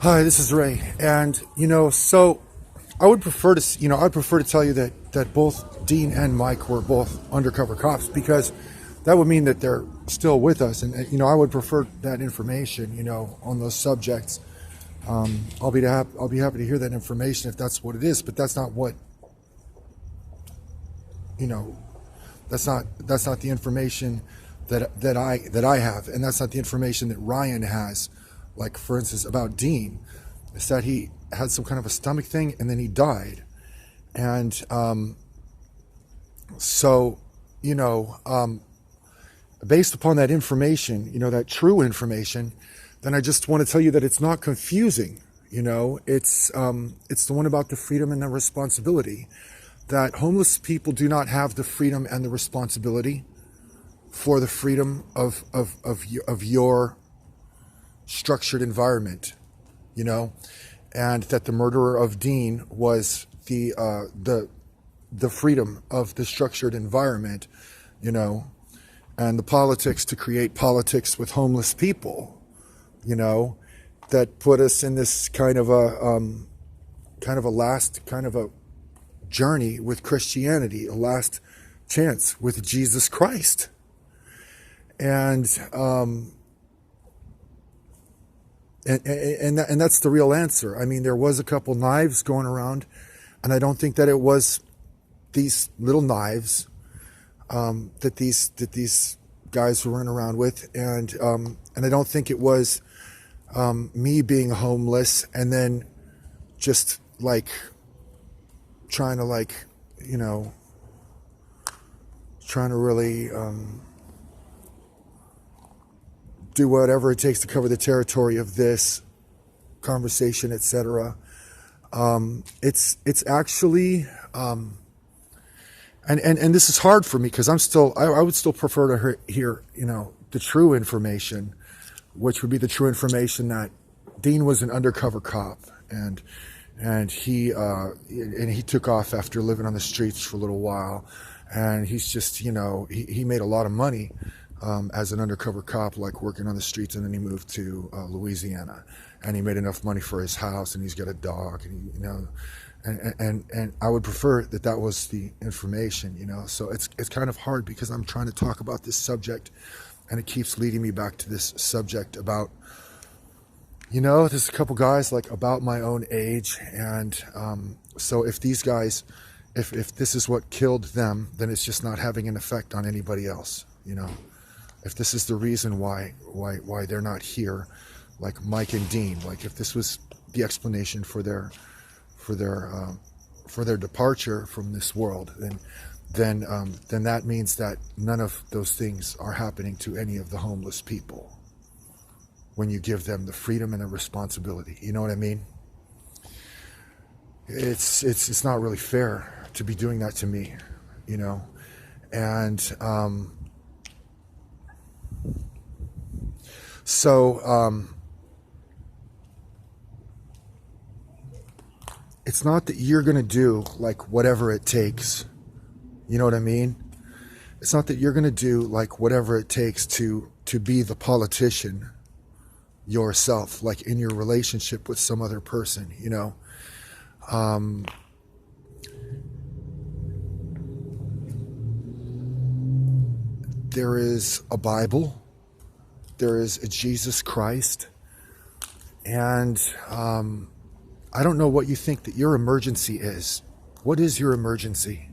Hi, this is Ray, and so I would prefer to, I'd prefer to tell you that both Dean and Mike were both undercover cops because that would mean that they're still with us, and I would prefer that information, on those subjects. I'll be happy to hear that information if that's what it is, but that's not what, you know, that's not the information that I have, and that's not the information that Ryan has. Like, for instance, about Dean, is that he had some kind of a stomach thing and then he died. And so, you know, based upon that information, that true information, then I just want to tell you that it's not confusing. It's the one about the freedom and the responsibility. That homeless people do not have the freedom and the responsibility for the freedom of your structured environment, and that the murderer of Dean was the freedom of the structured environment, and the politics to create politics with homeless people, that put us in this kind of a journey with Christianity, a last chance with Jesus Christ. And that's the real answer. I mean, there was a couple knives going around, and I don't think that it was these little knives that these guys were running around with, and I don't think it was me being homeless and then just like trying to trying to really do whatever it takes to cover the territory of this conversation, etc. It's actually and this is hard for me because I would still prefer to hear the true information, which would be the true information that Dean was an undercover cop, and he took off after living on the streets for a little while, and he's just he made a lot of money as an undercover cop, like working on the streets, and then he moved to Louisiana, and he made enough money for his house, and he's got a dog, and and I would prefer that was the information, So it's kind of hard because I'm trying to talk about this subject, and it keeps leading me back to this subject about, there's a couple guys like about my own age, and so if these guys, if this is what killed them, then it's just not having an effect on anybody else, If this is the reason why they're not here, like Mike and Dean, like if this was the explanation for their departure from this world, then that means that none of those things are happening to any of the homeless people when you give them the freedom and the responsibility. You know what I mean? It's not really fair to be doing that to me, and so it's not that you're going to do like whatever it takes. You know what I mean? It's not that you're going to do like whatever it takes to be the politician yourself, like in your relationship with some other person, There is a Bible. There is a Jesus Christ. And I don't know what you think that your emergency is. What is your emergency?